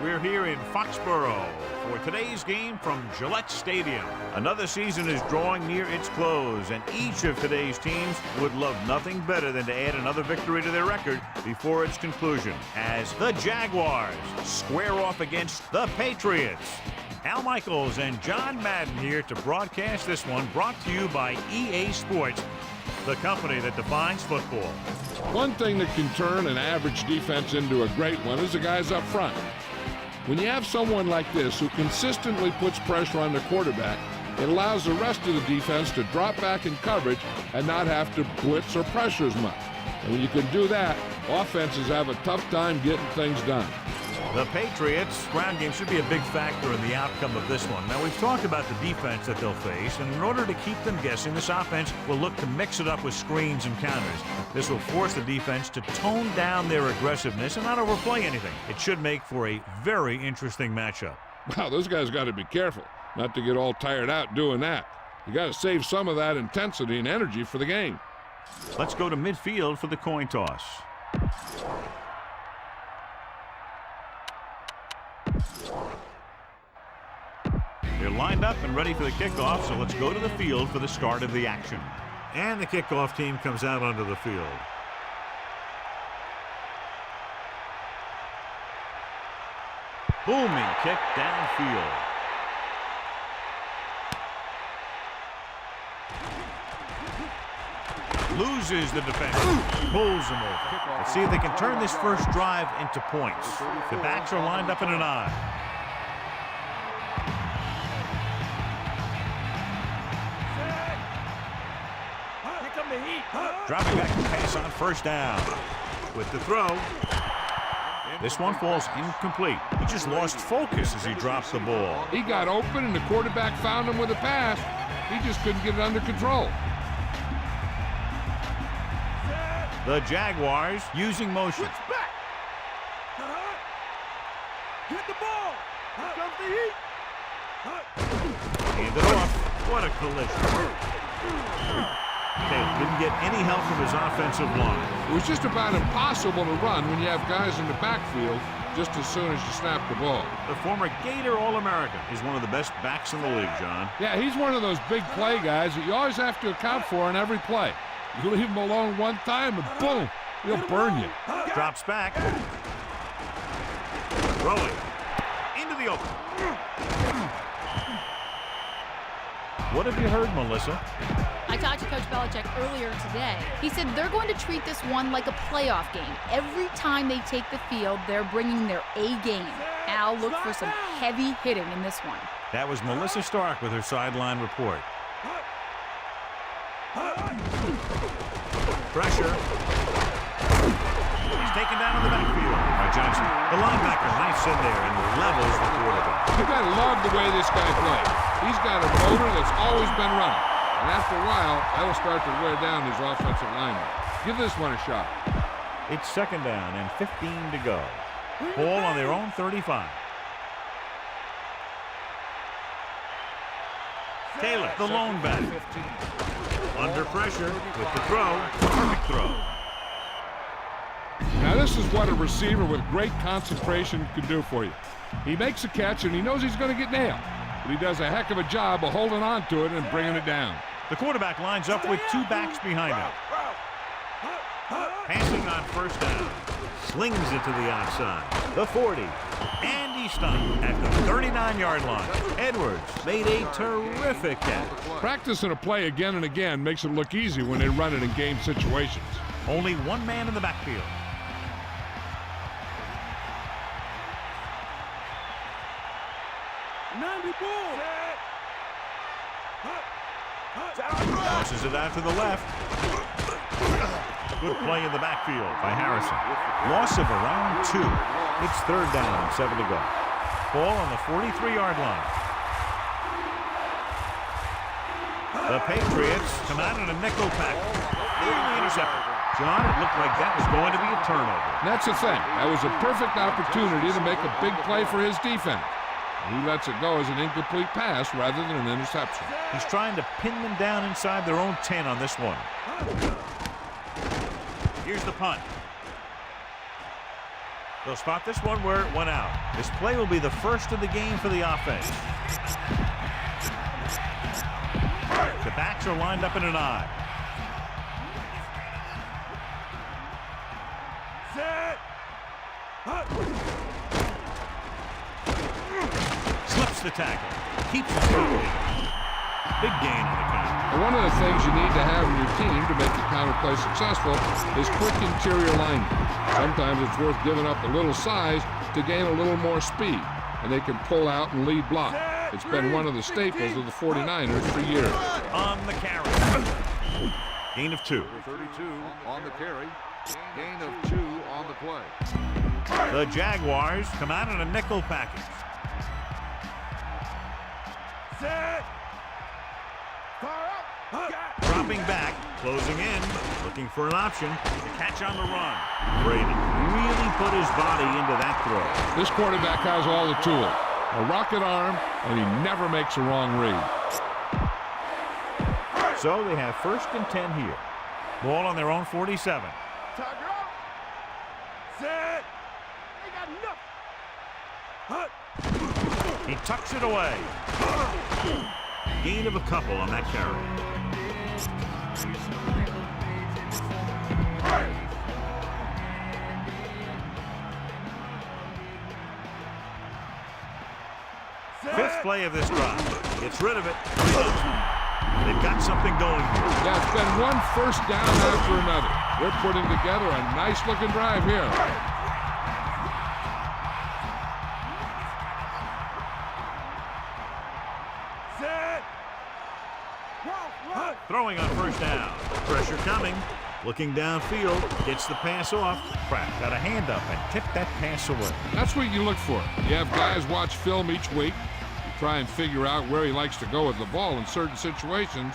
We're here in Foxborough for today's game from Gillette Stadium. Another season is drawing near its close, and each of today's teams would love nothing better than to add another victory to their record before its conclusion, as the Jaguars square off against the Patriots. Al Michaels and John Madden here to broadcast this one, brought to you by EA Sports, the company that defines football. One thing that can turn an average defense into a great one is the guys up front. When you have someone like this who consistently puts pressure on the quarterback, it allows the rest of the defense to drop back in coverage and not have to blitz or pressure as much. And when you can do that, offenses have a tough time getting things done. The Patriots' ground game should be a big factor in the outcome of this one. Now, we've talked about the defense that they'll face, and in order to keep them guessing, this offense will look to mix it up with screens and counters. This will force the defense to tone down their aggressiveness and not overplay anything. It should make for a very interesting matchup. Wow, those guys got to be careful not to get all tired out doing that. You got to save some of that intensity and energy for the game. Let's go to midfield for the coin toss. They're lined up and ready for the kickoff, so let's go to the field for the start of the action. And the kickoff team comes out onto the field. Booming kick downfield. Loses the defender. Pulls him over. Let's see if they can turn this first drive into points. The backs are lined up in an I. Dropping back to pass on first down. With the throw. This one falls incomplete. He just lost focus as he drops the ball. He got open and the quarterback found him with a pass. He just couldn't get it under control. The Jaguars using motion. Get the ball. Here comes the heat. Hand it off. What a collision. Taylor didn't get any help from his offensive line. It was just about impossible to run when you have guys in the backfield just as soon as you snap the ball. The former Gator All-American is one of the best backs in the league, John. Yeah, he's one of those big play guys that you always have to account for in every play. You leave him alone one time and boom, he'll burn you. Drops back. Throwing. Into the open. What have you heard, Melissa? I talked to Coach Belichick earlier today. He said they're going to treat this one like a playoff game. Every time they take the field, they're bringing their A game. Al, look for some heavy hitting in this one. That was Melissa Stark with her sideline report. Pressure. He's taken down in the backfield by Johnson. The linebacker knifes in there and levels the quarterback. You gotta love the way this guy plays. He's got a motor that's always been running. And after a while, that'll start to wear down his offensive lineman. Give this one a shot. It's second down and 15 to go. Ball on their own 35. Taylor, the lone back. Under pressure with the throw. Perfect throw. Now this is what a receiver with great concentration can do for you. He makes a catch and he knows he's going to get nailed. But he does a heck of a job of holding on to it and bringing it down. The quarterback lines up with two backs behind him. Passing on first down. Slings it to the outside. The 40. And he's stopped at the 39-yard line. Edwards made a terrific catch. Practicing a play again and again makes it look easy when they run it in game situations. Only one man in the backfield. Tosses it out to the left. Good play in the backfield by Harrison. Loss of around 2. It's third down and 7 to go. Ball on the 43-yard line. The Patriots come out in a nickel pack. Nearly intercepted. John, it looked like that was going to be a turnover. That's the thing. That was a perfect opportunity to make a big play for his defense. He lets it go as an incomplete pass rather than an interception. He's trying to pin them down inside their own 10 on this one. Here's the punt. They'll spot this one where it went out. This play will be the first of the game for the offense. The backs are lined up in an I. Set. Slips the tackle. Keeps it moving. Big gain on the count. And one of the things you need to have in your team to make the counter play successful is quick interior linemen. Sometimes it's worth giving up a little size to gain a little more speed, and they can pull out and lead block. It's been one of the staples of the 49ers for years. On the carry. Gain of 2. 32 on the carry. Gain of 2 on the play. The Jaguars come out in a nickel package. Set. Far out. Dropping back, closing in, looking for an option to catch on the run. Brady really put his body into that throw. This quarterback has all the tools. A rocket arm, and he never makes a wrong read. So they have 1st and 10 here. Ball on their own 47. Tiger out. Set. They got enough. He tucks it away. Gain of a couple on that carry. Fifth play of this drive. Gets rid of it. They've got something going here. Yeah, it's been one first down after another. They're putting together a nice-looking drive here. Set. Throwing on 1st down. Pressure coming. Looking downfield. Gets the pass off. Pratt got a hand up and tipped that pass away. That's what you look for. You have guys watch film each week. You try and figure out where he likes to go with the ball in certain situations.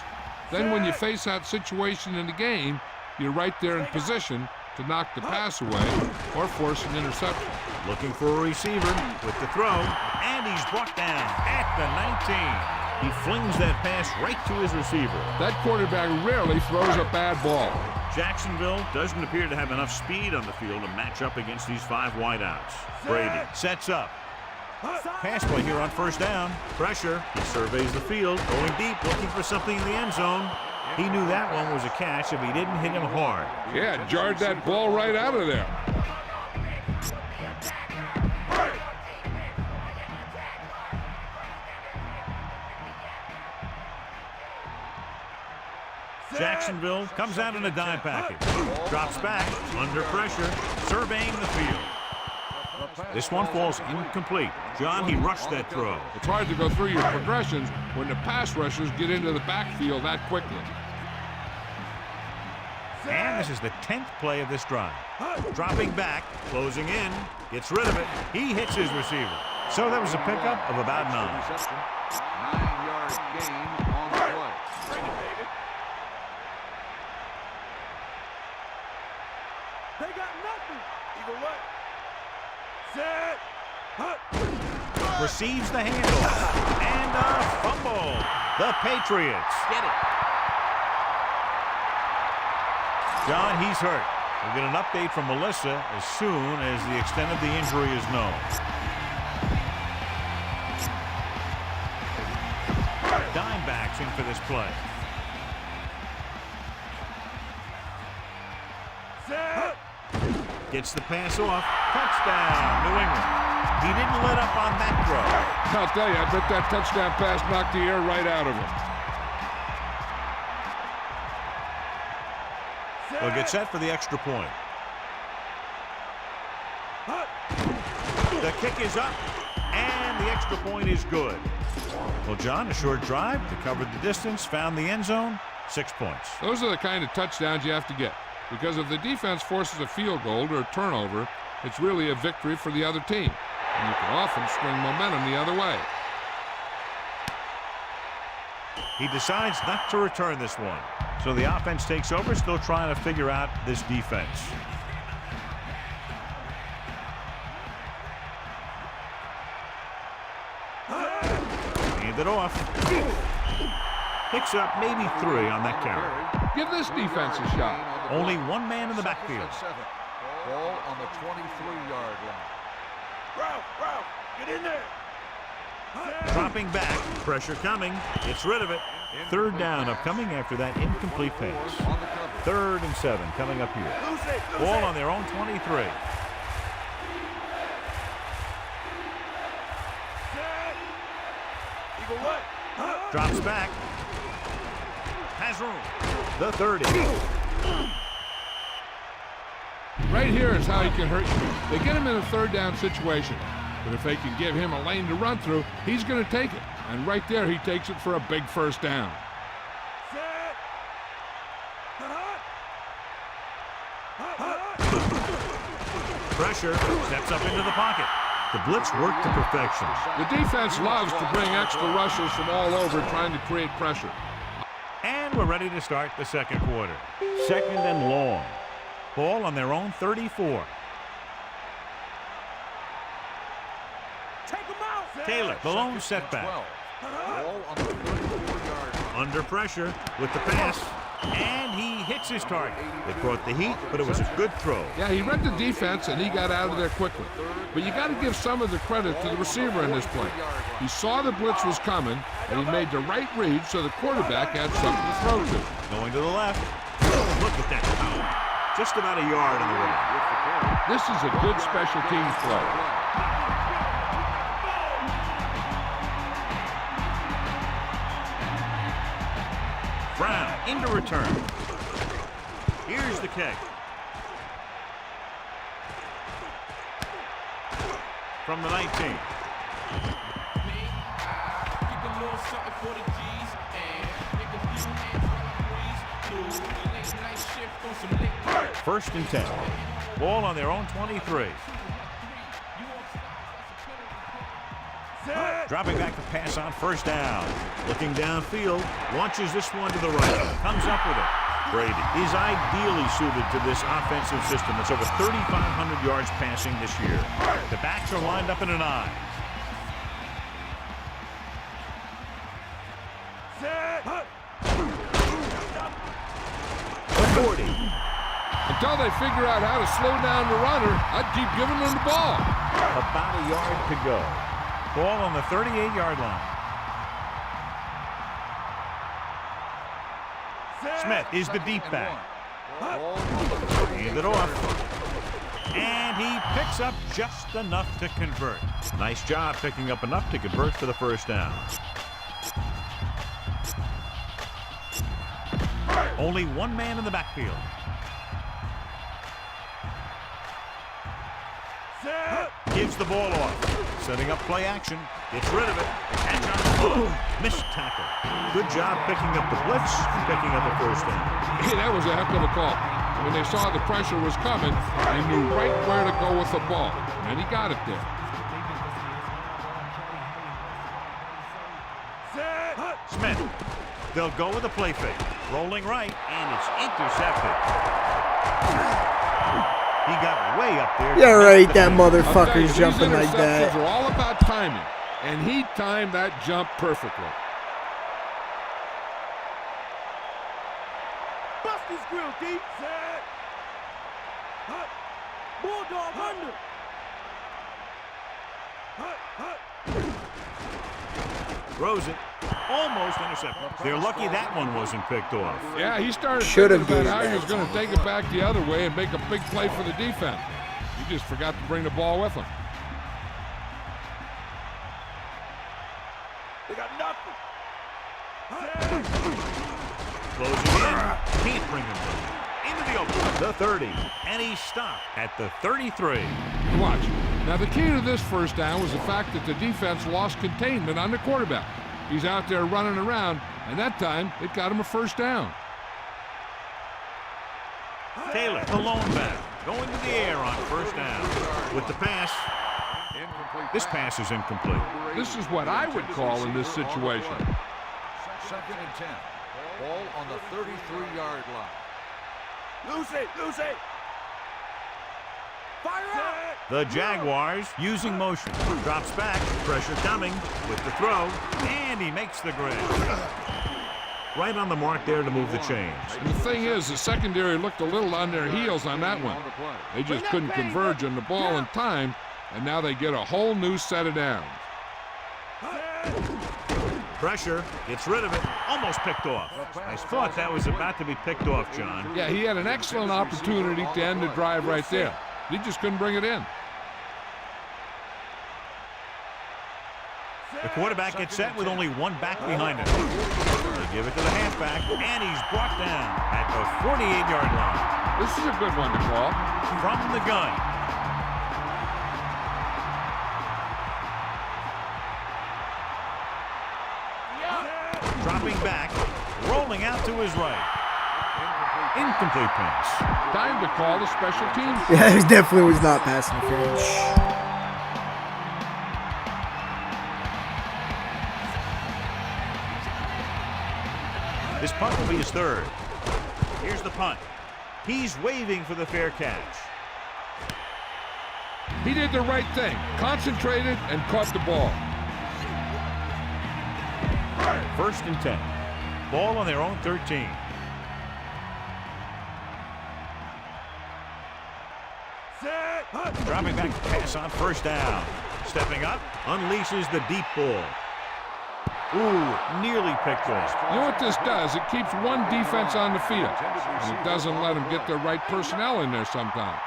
Then when you face that situation in the game, you're right there in position to knock the pass away or force an interception. Looking for a receiver with the throw. And he's brought down at the 19. He flings that pass right to his receiver. That quarterback rarely throws a bad ball. Jacksonville doesn't appear to have enough speed on the field to match up against these 5 wideouts. Brady sets up. Pass play here on 1st down. Pressure. He surveys the field. Going deep, looking for something in the end zone. He knew that one was a catch if he didn't hit him hard. Yeah, jarred that ball right out of there. Jacksonville comes out in a dime package. Drops back, under pressure, surveying the field. This one falls incomplete. John, he rushed that throw. It's hard to go through your progressions when the pass rushers get into the backfield that quickly. And this is the 10th play of this drive. Dropping back, closing in, gets rid of it. He hits his receiver. So that was a pickup of about 9. Reception. 9-yard gain on the play. They got nothing. Either way. Set. Receives the handoff. And a fumble. The Patriots get it. John, he's hurt. We'll get an update from Melissa as soon as the extent of the injury is known. Dime backs in for this play. Set. Gets the pass off. Touchdown, New England. He didn't let up on that throw. I'll tell you, I bet that touchdown pass knocked the air right out of him. They'll get set for the extra point. The kick is up, and the extra point is good. Well, John, a short drive. They covered the distance, found the end zone, 6 points. Those are the kind of touchdowns you have to get. Because if the defense forces a field goal or a turnover, it's really a victory for the other team. And you can often swing momentum the other way. He decides not to return this one. So the offense takes over, still trying to figure out this defense. Hand it off. Picks up maybe 3 on that carry. Give this defense a shot. Only one man in the backfield. Ball on the 23-yard line. Ralph, get in there. Dropping back, pressure coming, gets rid of it. Third down upcoming after that incomplete pass. 3rd and 7 coming up here. Ball on their own 23. Drops back. Has room. The 30. Right here is how he can hurt you. They get him in a 3rd down situation. But if they can give him a lane to run through, he's going to take it. And right there, he takes it for a big 1st down. Pressure, steps up into the pocket. The blitz worked to perfection. The defense loves to bring extra rushers from all over trying to create pressure. And we're ready to start the 2nd quarter. 2nd and long. Ball on their own 34. Taylor, the lone setback. Ball on the 34-yard line. Under pressure with the pass, and he hits his target. It brought the heat, but it was a good throw. Yeah, he read the defense, and he got out of there quickly. But you got to give some of the credit to the receiver in this play. He saw the blitz was coming, and he made the right read so the quarterback had something to throw to. Going to the left. Look at that. Just about a yard on the way. This is a good special teams play. Brown into return. Here's the kick. From the 19. First and 10. Ball on their own 23. Dropping back to pass on 1st down. Looking downfield, launches this one to the right. Comes up with it. Brady is ideally suited to this offensive system. It's over 3,500 yards passing this year. The backs are lined up in an I. The 40. Until they figure out how to slow down the runner, I'd keep giving them the ball. About a yard to go. Ball on the 38-yard line. Smith is the deep back. Hand it off. And he picks up just enough to convert. Nice job picking up enough to convert for the 1st down. Only one man in the backfield. Gives the ball off. Setting up play action. Gets rid of it. Catch on the ball. Missed tackle. Good job picking up the blitz and picking up a 1st down. Hey, that was a heck of a call. When they saw the pressure was coming, they knew right where to go with the ball. And he got it there. Smith. They'll go with a play fake. Rolling right, and it's intercepted. He got way up there. Yeah, right, that motherfucker's jumping like that. These interceptions are all about timing, and he timed that jump perfectly. Bust his grill, deep. Bulldog under. Throws it. Almost intercepted. They're lucky that one wasn't picked off. Yeah, he started Should've thinking about gave how he that was going to take it back the other way and make a big play for the defense. He just forgot to bring the ball with him. They got nothing. Closing in. Can't bring him through. Into the open. The 30. And he stopped at the 33. Watch. Now, the key to this 1st down was the fact that the defense lost containment on the quarterback. He's out there running around, and that time it got him a 1st down. Taylor, the lone back, going to the air on 1st down. With the pass. This pass is incomplete. This is what I would call in this situation. 2nd and 10. Ball on the 33-yard line. Lose it. Fire out. The Jaguars using motion. Drops back. Pressure coming with the throw. And he makes the grab. Right on the mark there to move the chains. And the thing is, the secondary looked a little on their heels on that one. They just couldn't converge on the ball in time, and now they get a whole new set of downs. Pressure, gets rid of it, almost picked off. I thought that was about to be picked off, John. Yeah, he had an excellent opportunity to end the drive right there. He just couldn't bring it in. The quarterback gets set with only one back behind him. They give it to the halfback, and he's brought down at the 48-yard line. This is a good one to call. From the gun. Dropping back, rolling out to his right. Incomplete pass. Time to call the special teams. Yeah, it definitely was not pass interference. This punt will be his third. Here's the punt. He's waving for the fair catch. He did the right thing, concentrated and caught the ball. 1st and 10. Ball on their own 13. Dropping back to pass on 1st down. Stepping up, unleashes the deep ball. Ooh, nearly picked off. You know what this does? It keeps one defense on the field. And it doesn't let them get the right personnel in there sometimes.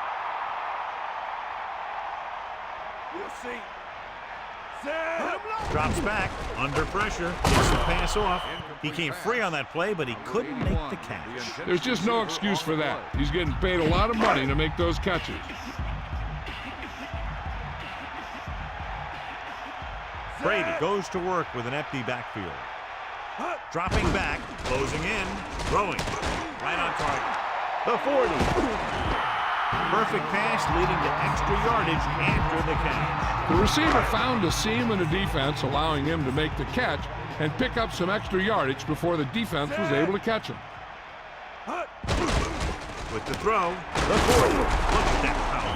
Drops back, under pressure, gets the pass off. He came free on that play, but he couldn't make the catch. There's just no excuse for that. He's getting paid a lot of money to make those catches. Brady goes to work with an empty backfield. Dropping back, closing in, throwing. Right on target. The 40. Perfect pass leading to extra yardage after the catch. The receiver found a seam in the defense, allowing him to make the catch and pick up some extra yardage before the defense was able to catch him. With the throw, the 40. Look at that power.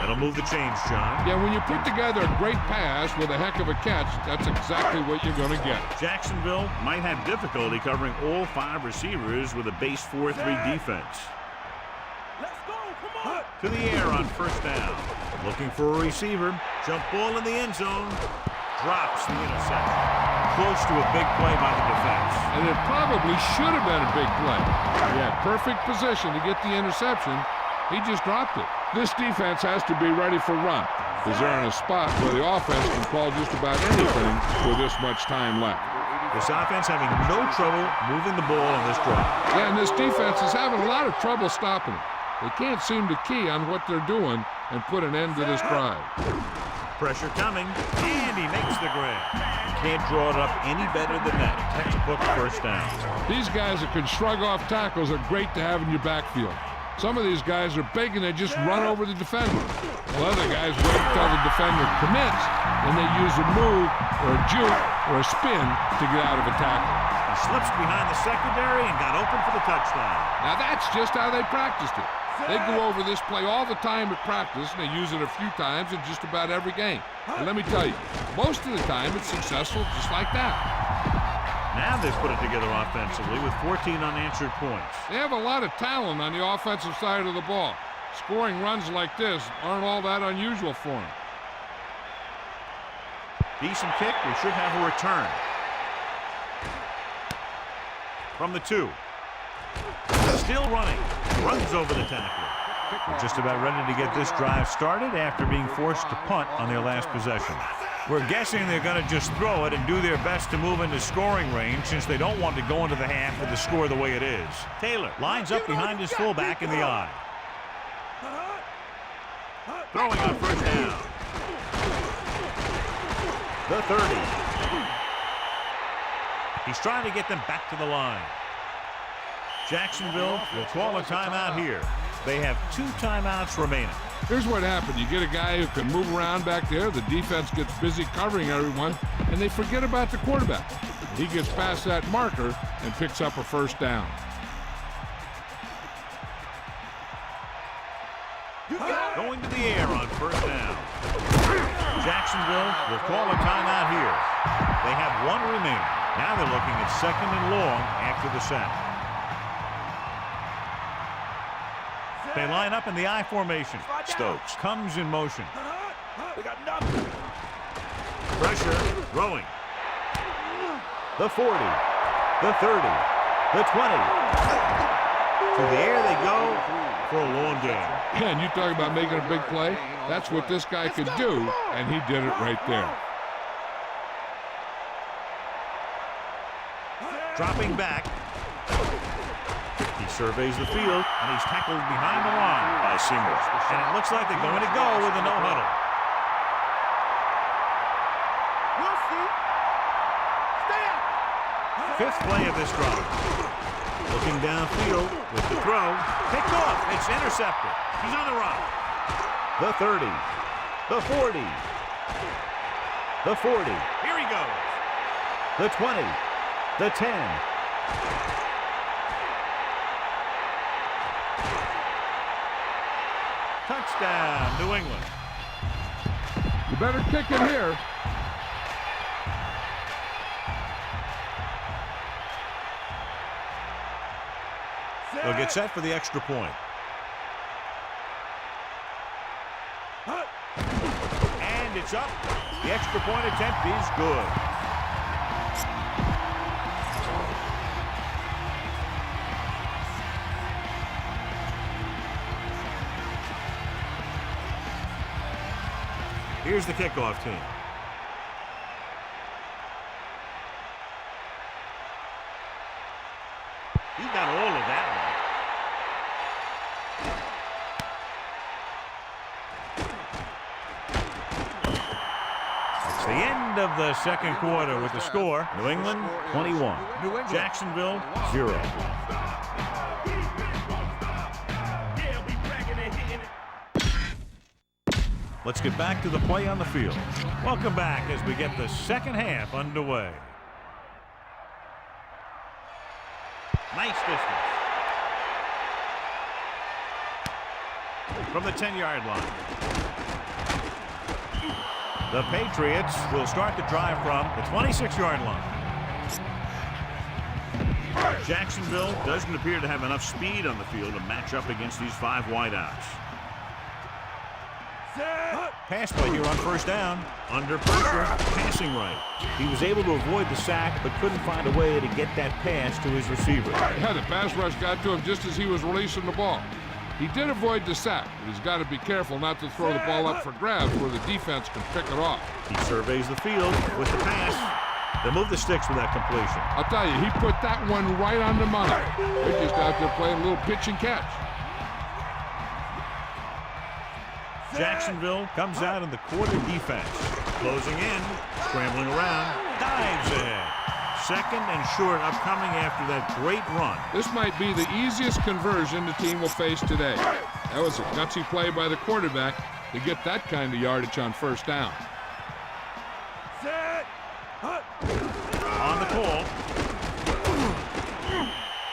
That'll move the chains, John. Yeah, when you put together a great pass with a heck of a catch, that's exactly what you're going to get. Jacksonville might have difficulty covering all 5 receivers with a base 4-3 defense. To the air on 1st down. Looking for a receiver. Jump ball in the end zone. Drops the interception. Close to a big play by the defense. And it probably should have been a big play. He had perfect position to get the interception. He just dropped it. This defense has to be ready for run, because they're in a spot where the offense can call just about anything with this much time left. This offense having no trouble moving the ball on this drive. Yeah, and this defense is having a lot of trouble stopping it. They can't seem to key on what they're doing and put an end to this drive. Pressure coming, and he makes the grab. Can't draw it up any better than that. Textbook 1st down. These guys that can shrug off tackles are great to have in your backfield. Some of these guys are big and they just run over the defender. While other guys wait until the defender commits, and they use a move or a juke or a spin to get out of a tackle. He slips behind the secondary and got open for the touchdown. Now that's just how they practiced it. They go over this play all the time at practice, and they use it a few times in just about every game. And let me tell you, most of the time it's successful just like that. Now they've put it together offensively with 14 unanswered points. They have a lot of talent on the offensive side of the ball. Scoring runs like this aren't all that unusual for them. Decent kick. We should have a return. From the 2. Still running. Runs over the tackle. They're just about ready to get this drive started after being forced to punt on their last possession. We're guessing they're going to just throw it and do their best to move into scoring range since they don't want to go into the half with the score the way it is. Taylor lines up behind his fullback in the eye. Throwing on 1st down. The 30. He's trying to get them back to the line. Jacksonville will call a timeout here. They have 2 timeouts remaining. Here's what happened. You get a guy who can move around back there. The defense gets busy covering everyone, and they forget about the quarterback. He gets past that marker and picks up a 1st down. Going to the air on 1st down. Jacksonville will call a timeout here. They have 1 remaining. Now they're looking at 2nd and long after the sack. They line up in the I formation. Stokes comes in motion. They got nothing. Pressure, throwing. The 40, the 30, the 20. To the air they go for a long game. And you talk about making a big play. That's what this guy could do, and he did it right there. Dropping back. He surveys the field, and he's tackled behind the line by Singles. And it looks like they're going to go with a no-huddle. We'll see. Stay out. 5th play of this drive. Looking downfield with the throw. Picked off. It's intercepted. He's on the run. The 30. The 40. The 40. Here he goes. The 20. The 10. Touchdown, New England. You better kick it here. They'll get set for the extra point. And it's up. The extra point attempt is good. Here's the kickoff team. He got all of that one. It's the end of the 2nd quarter with the score. New England 21. Jacksonville 0. Let's get back to the play on the field. Welcome back as we get the 2nd half underway. Nice distance. From the 10-yard line. The Patriots will start the drive from the 26-yard line. Jacksonville doesn't appear to have enough speed on the field to match up against these 5 wideouts. Pass play here on 1st down. Under pressure, passing right. He was able to avoid the sack, but couldn't find a way to get that pass to his receiver. Yeah, the pass rush got to him just as he was releasing the ball. He did avoid the sack, but he's got to be careful not to throw the ball up for grabs where the defense can pick it off. He surveys the field with the pass. They move the sticks with that completion. I'll tell you, he put that one right on the money. They're just out there playing a little pitch and catch. Jacksonville comes out in the quarter defense. Closing in, scrambling around, dives ahead. 2nd and short upcoming after that great run. This might be the easiest conversion the team will face today. That was a gutsy play by the quarterback to get that kind of yardage on 1st down. On the call.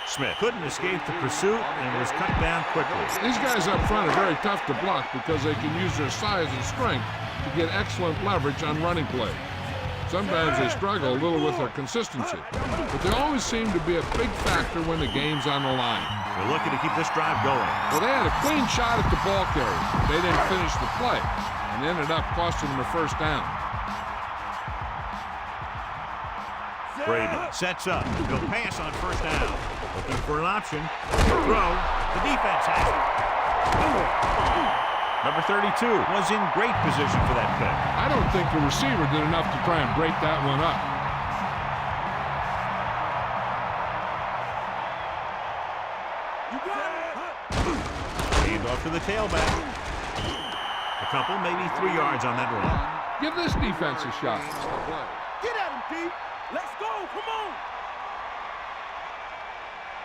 Smith couldn't escape the pursuit and was cut down quickly. These guys up front are very tough to block because they can use their size and strength to get excellent leverage on running plays. Sometimes they struggle a little with their consistency, but they always seem to be a big factor when the game's on the line. They're looking to keep this drive going. Well, they had a clean shot at the ball carrier. They didn't finish the play and ended up costing them a 1st down. Brady sets up. He'll pass on 1st down. Looking for an option. Throw. The defense has it. Number 32 was in great position for that pick. I don't think the receiver did enough to try and break that one up. You got it. Hand off to the tailback. A couple, maybe 3 yards on that run. Give this defense a shot. Get at him, D. Let's go. Come on.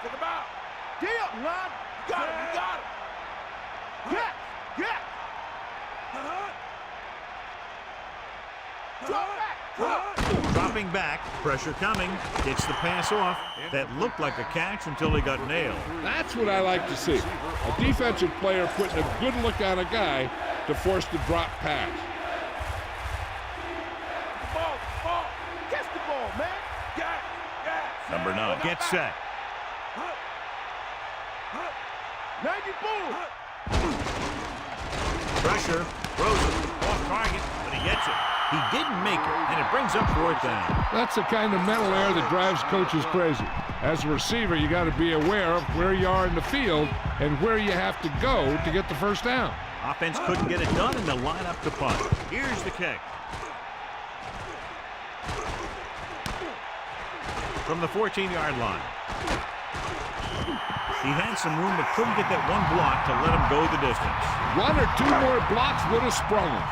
Take him out. Get up, Ron. You got him. You got him. Get. Get. Drop back. Drop. Dropping back. Pressure coming. Gets the pass off. That looked like a catch until he got nailed. That's what I like to see. A defensive player putting a good look on a guy to force the drop pass. Ball. Catch the ball, man. Number 9 gets set. Pressure, throws it, off target, but he gets it. He didn't make it, and it brings up 4th down. That's the kind of mental error that drives coaches crazy. As a receiver, you got to be aware of where you are in the field and where you have to go to get the first down. Offense couldn't get it done, and they'll line up to punt. Here's the kick. From the 14-yard line. He had some room, but couldn't get that one block to let him go the distance. 1 or 2 more blocks would have sprung him.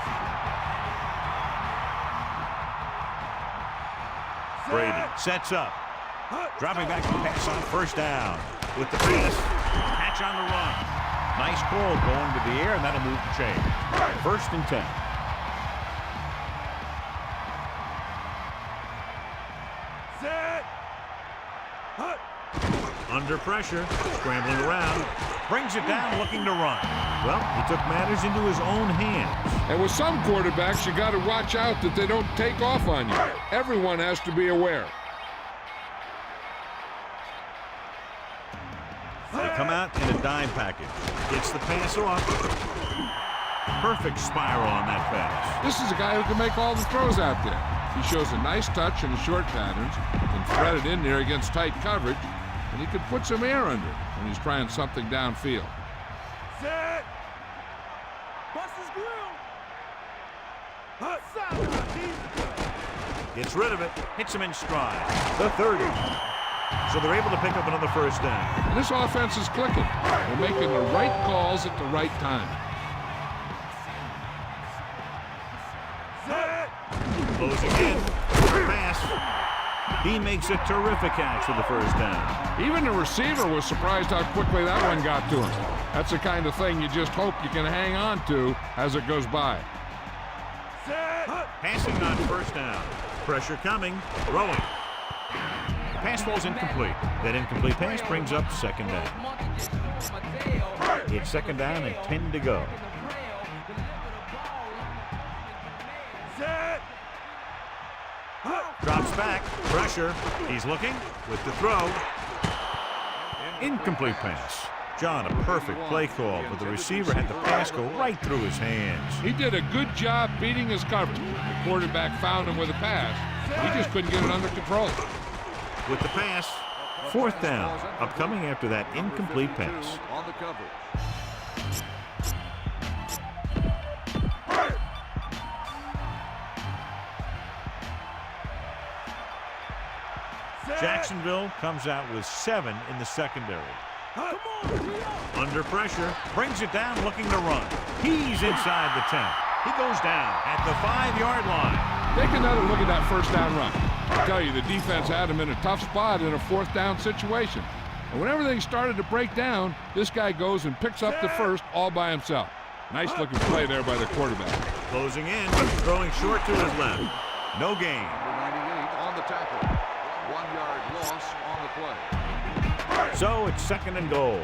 Brady sets up. Dropping back to pass on 1st down. With the pass, catch on the run. Nice call going to the air, and that'll move the chain. 1st and 10. Under pressure, scrambling around, brings it down, looking to run. Well, he took matters into his own hands. And with some quarterbacks, you got to watch out that they don't take off on you. Everyone has to be aware. They come out in a dime package. Gets the pass off. Perfect spiral on that pass. This is a guy who can make all the throws out there. He shows a nice touch in the short patterns, can thread it in there against tight coverage, and he can put some air under it when he's trying something downfield. Set. Bust his grill. Gets rid of it. Hits him in stride. The 30. So they're able to pick up another 1st down. And this offense is clicking. They're making the right calls at the right time. Closing in. Pass. He makes a terrific catch for the 1st down. Even the receiver was surprised how quickly that one got to him. That's the kind of thing you just hope you can hang on to as it goes by. Passing on 1st down. Pressure coming. Throwing. The pass falls incomplete. That incomplete pass brings up 2nd down. It's 2nd down and 10 to go. Drops back. Pressure. He's looking with the throw. Incomplete pass. John, a perfect play call, but the receiver had the pass go right through his hands. He did a good job beating his coverage. The quarterback found him with a pass. He just couldn't get it under control. With the pass, 4th down, upcoming after that incomplete pass. On the coverage. Jacksonville comes out with 7 in the secondary. Under pressure, brings it down, looking to run. He's inside the 10. He goes down at the 5-yard line. Take another look at that 1st down run. I tell you, the defense had him in a tough spot in a 4th down situation. And when everything started to break down, this guy goes and picks up the 1st all by himself. Nice looking play there by the quarterback. Closing in, throwing short to his left. No gain. Number 98 on the tackle. 1-yard loss on the play. So it's 2nd and goal.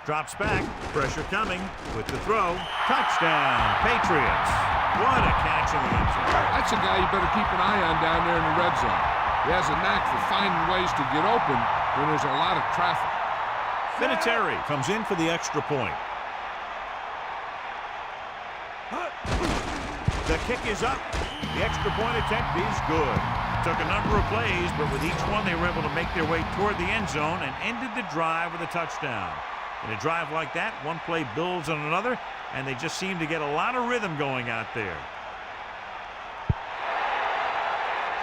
Drops back, pressure coming with the throw. Touchdown, Patriots. What a catch in the end zone. That's a guy you better keep an eye on down there in the red zone. He has a knack for finding ways to get open when there's a lot of traffic. Vinatieri comes in for the extra point. The kick is up. The extra point attempt is good. Took a number of plays, but with each one they were able to make their way toward the end zone and ended the drive with a touchdown. In a drive like that, one play builds on another, and they just seem to get a lot of rhythm going out there.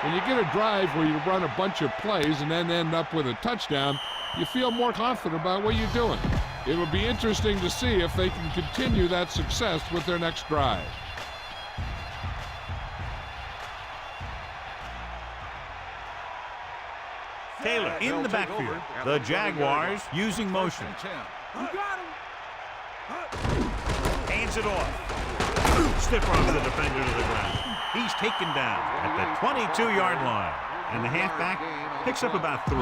When you get a drive where you run a bunch of plays and then end up with a touchdown, you feel more confident about what you're doing. It will be interesting to see if they can continue that success with their next drive. Taylor in the backfield. The Jaguars using motion. Hands it off. Stiff arms the defender to the ground. He's taken down at the 22-yard line. And the halfback picks up about 3.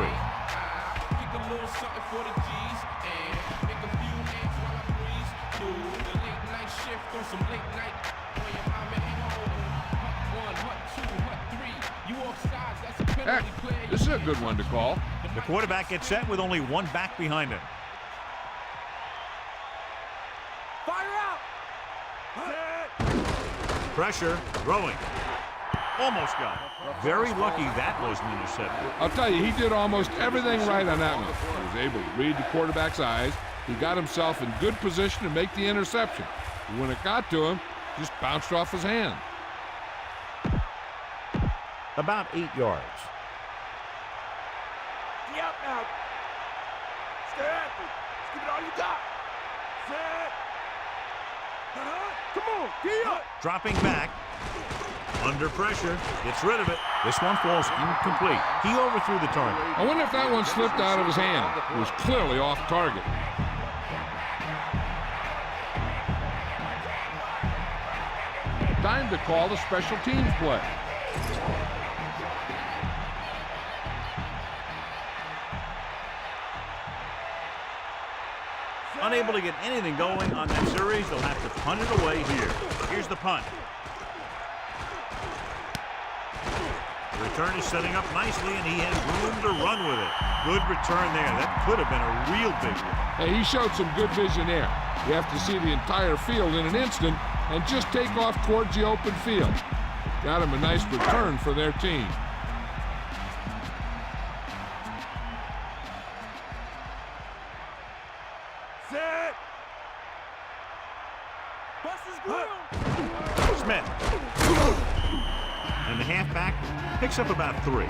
Heck, this is a good one to call. The quarterback gets set with only one back behind him. Fire out. Pressure, throwing. Almost got it. Very lucky that wasn't intercepted. I'll tell you, he did almost everything right on that one. He was able to read the quarterback's eyes. He got himself in good position to make the interception. And when it got to him, just bounced off his hand. About 8 yards. Get out now. Stay active. Let's give it all you got. Set. Come on, get up. Dropping back. Under pressure. Gets rid of it. This one falls incomplete. He overthrew the target. I wonder if that one slipped out of his hand. It was clearly off target. Time to call the special teams play. Unable to get anything going on that series, they'll have to punt it away here. Here's the punt. The return is setting up nicely, and he has room to run with it. Good return there. That could have been a real big one. Hey, he showed some good vision there. You have to see the entire field in an instant and just take off towards the open field. Got him a nice return for their team. Set. Bust his grill. Smith. And the halfback picks up about 3.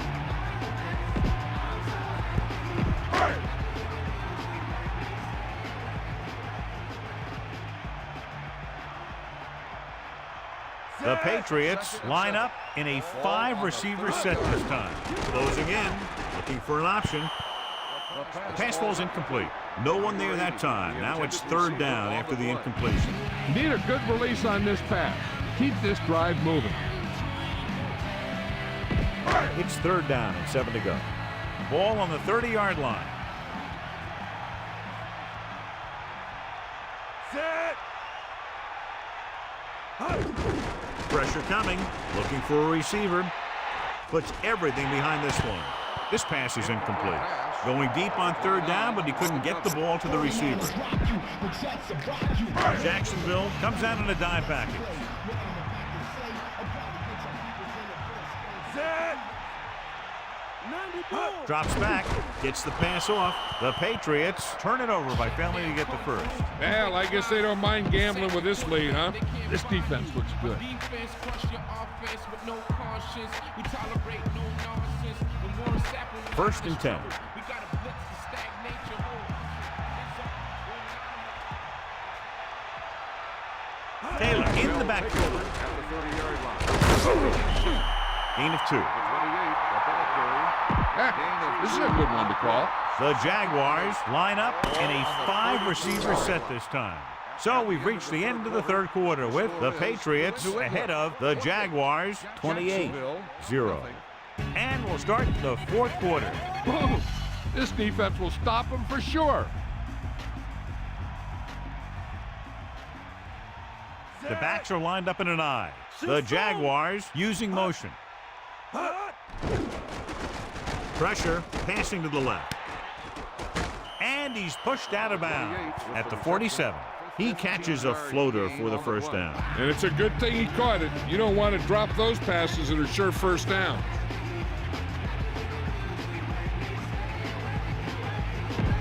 The Patriots line up in a 5-receiver set this time. Closing in, looking for an option. The pass falls incomplete. No one there that time. Now it's 3rd down after the incompletion. Need a good release on this pass. Keep this drive moving. It's 3rd down and 7 to go. Ball on the 30-yard line. Set. Pressure coming, looking for a receiver. Puts everything behind this one. This pass is incomplete. Going deep on 3rd down, but he couldn't get the ball to the receiver. Jacksonville comes out in a dime package. Set. Drops back, gets the pass off. The Patriots turn it over by failing to get the first. Well, I guess they don't mind gambling with this lead, huh? This defense looks good. First and 10. Taylor in the backfield. Gain of 2. This is a good one to call. The Jaguars line up in a 5-receiver set this time. So we've reached the end of the 3rd quarter with the Patriots ahead of the Jaguars 28-0. And we'll start the 4th quarter. Whoa, this defense will stop them for sure. The backs are lined up in an I. The Jaguars using motion. Pressure, passing to the left. And he's pushed out of bounds at the 47. He catches a floater for the 1st down. And it's a good thing he caught it. You don't want to drop those passes that are sure 1st down.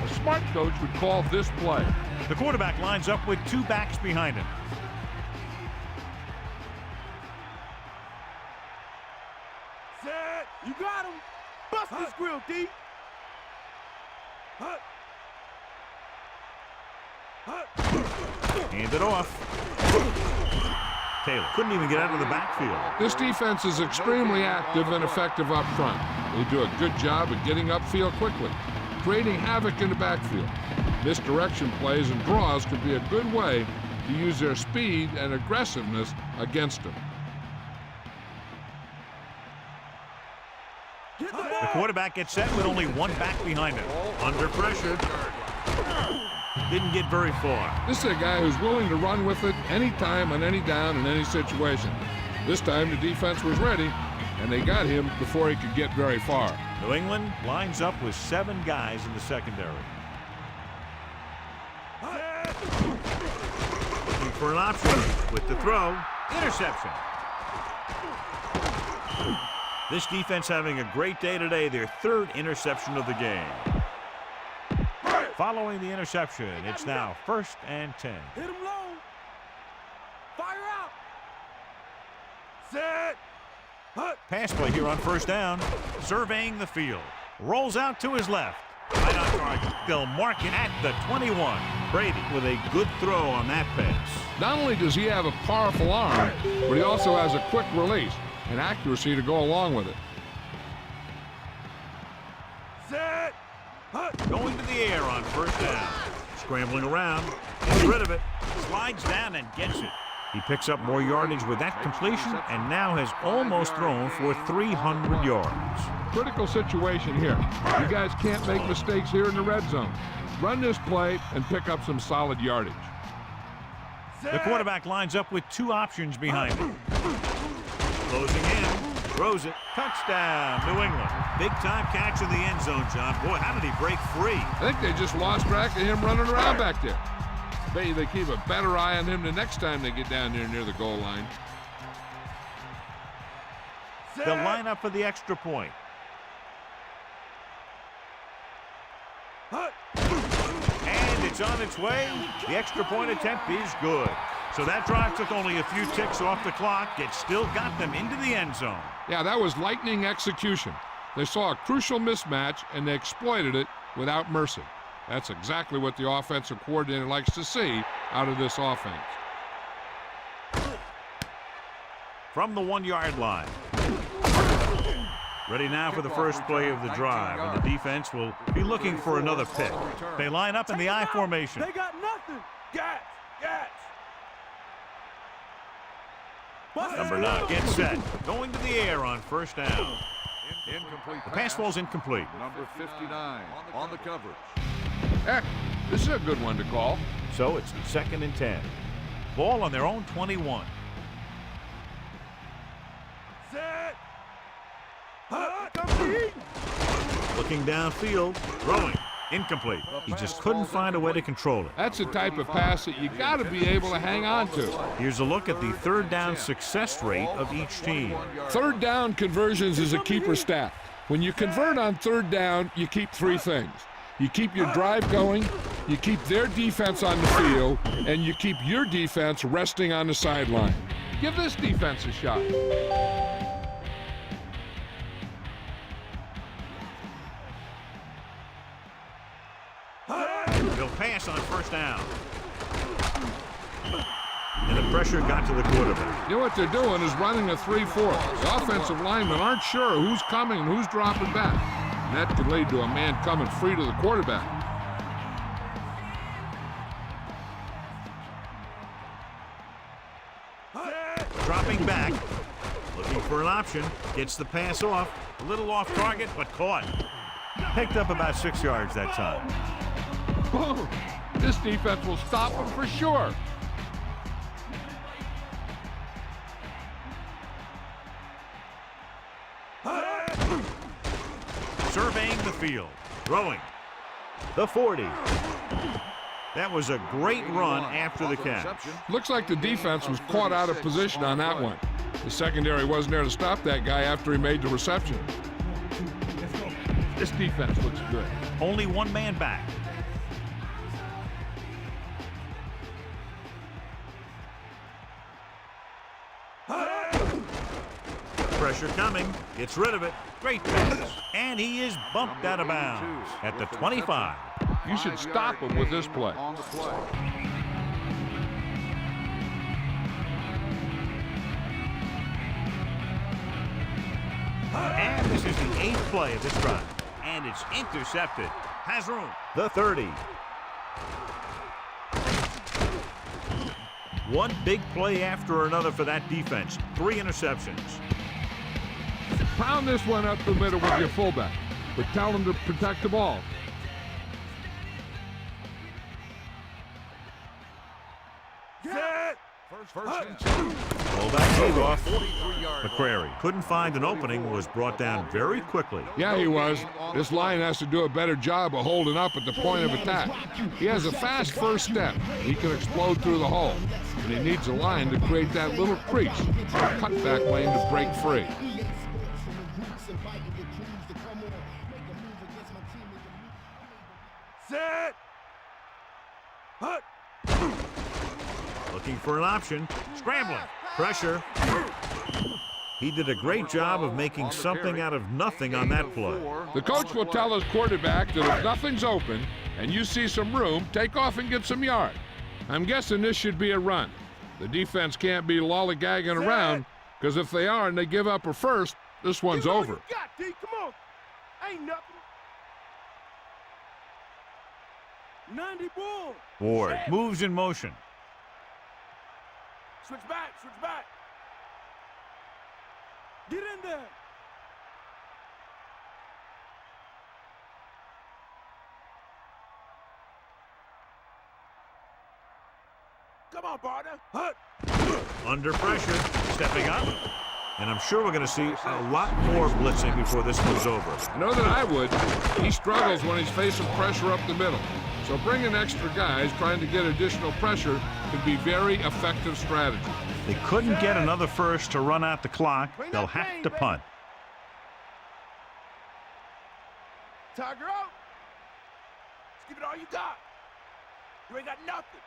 A smart coach would call this play. The quarterback lines up with 2 backs behind him. Set. You got him. Bust this grill, D. Hand it off. Taylor couldn't even get out of the backfield. This defense is extremely active and effective up front. They do a good job of getting upfield quickly, creating havoc in the backfield. Misdirection plays and draws could be a good way to use their speed and aggressiveness against them. The quarterback gets set with only 1 back behind him. Under pressure. Didn't get very far. This is a guy who's willing to run with it anytime, on any down, in any situation. This time the defense was ready. and they got him before he could get very far. New England lines up with 7 guys in the secondary. Looking for an option with the throw. Interception. This defense having a great day today, their 3rd interception of the game. Following the interception, it's now 1st and 10. Hit him low. Fire out. Set. Hut. Pass play here on 1st down. Surveying the field. Rolls out to his left. Right on target. They'll mark it at the 21. Brady with a good throw on that pass. Not only does he have a powerful arm, but he also has a quick release and accuracy to go along with it. Set. Hut. Going to the air on 1st down. Scrambling around. Gets rid of it. Slides down and gets it. He picks up more yardage with that completion and now has almost thrown for 300 yards. Critical situation here. You guys can't make mistakes here in the red zone. Run this play and pick up some solid yardage. The quarterback lines up with 2 options behind him. Closing in, throws it, touchdown, New England. Big time catch in the end zone, John. Boy, how did he break free? I think they just lost track of him running around back there. Maybe they keep a better eye on him the next time they get down there near the goal line. They'll line up for the extra point. And it's on its way. The extra point attempt is good. So that drive took only a few ticks off the clock. It still got them into the end zone. Yeah, that was lightning execution. They saw a crucial mismatch, and they exploited it without mercy. That's exactly what the offensive coordinator likes to see out of this offense. From the 1-yard line. Ready now for the first play of the drive, and the defense will be looking for another pick. They line up in the I formation. They got nothing. Gats. Number 9 gets set. Going to the air on 1st down. Incomplete. The pass ball's incomplete. Number 59 on the coverage. Heck, this is a good one to call. So it's 2nd and 10. Ball on their own 21. Set. Looking downfield, throwing, incomplete. He just couldn't find a way to control it. That's the type of pass that you got to be able to hang on to. Here's a look at the 3rd down success rate of each team. 3rd down conversions is a keeper stat. When you convert on 3rd down, you keep 3 things. You keep your drive going, you keep their defense on the field, and you keep your defense resting on the sideline. Give this defense a shot. He'll pass on 1st down. And the pressure got to the quarterback. You know what they're doing is running a 3-4. The offensive linemen aren't sure who's coming and who's dropping back. And that could lead to a man coming free to the quarterback. Dropping back, looking for an option, gets the pass off, a little off target, but caught. Picked up about 6 yards that time. Boom. This defense will stop him for sure. Surveying the field, throwing. The 40. That was a great run after the catch. Looks like the defense was caught out of position on that one. The secondary wasn't there to stop that guy after he made the reception. This defense looks good. Only 1 man back. Pressure coming, gets rid of it. Great pass. And he is bumped out of bounds at the 25. You should stop him with this play. On the play. And this is the 8th play of this drive. And it's intercepted. Has room. The 30. One big play after another for that defense. 3 interceptions. Pound this one up the middle with your fullback, but tell him to protect the ball. Set. First and 10. Well, that paid off. 43-yard McCrary couldn't find an opening, was brought down very quickly. Yeah, he was. This line has to do a better job of holding up at the point of attack. He has a fast first step. He can explode through the hole. And he needs a line to create that little crease, a cutback lane to break free. Set. Hut. Looking for an option. Scrambling. Pressure. He did a great job of making something out of nothing on that play. The coach will tell his quarterback that if nothing's open and you see some room, take off and get some yards. I'm guessing this should be a run. The defense can't be lollygagging around, because if they are and they give up a first, this one's over. You got, D. Come on. Ain't nothing. 90 bull. Ward moves in motion. Switch back. Switch back. Get in there. Come on, partner. Hut. Under pressure. Stepping up. And I'm sure we're going to see a lot more blitzing before this one's over. I know that I would. He struggles when he's facing pressure up the middle. So bringing extra guys trying to get additional pressure could be very effective strategy. They couldn't get another first to run out the clock. They'll have to punt. Tiger out. Let's give it all you got. You ain't got nothing.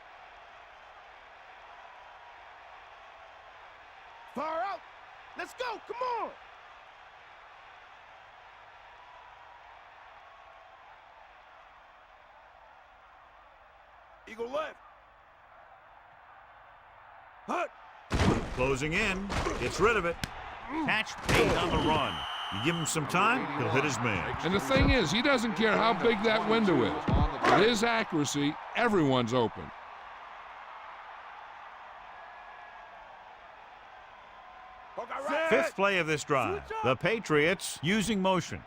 Fire out. Let's go. Come on. Eagle left. Hut. Closing in. Gets rid of it. Catch made on the run. You give him some time, he'll hit his man. And the thing is, he doesn't care how big that window is. With his accuracy, everyone's open. Fifth play of this drive. The Patriots using motion.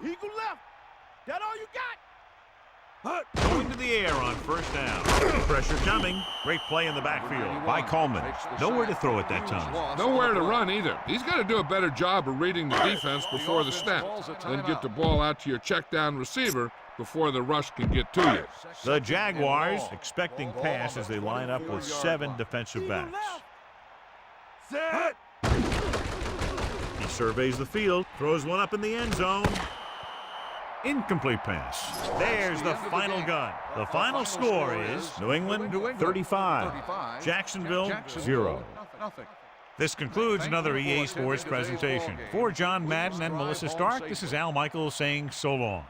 Eagle left. That all you got? Hut. Going to the air on first down. Pressure coming. Great play in the backfield by Coleman. Nowhere to throw at that time. Nowhere to run either. He's got to do a better job of reading the defense before the snap. Then get the ball out to your check down receiver before the rush can get to you. The Jaguars expecting pass as they line up with 7 defensive backs. Set. He surveys the field, throws one up in the end zone. Incomplete pass. There's the final gun. The final score is New England 35, Jacksonville 0. This concludes another EA Sports presentation. For John Madden and Melissa Stark, this is Al Michaels saying so long.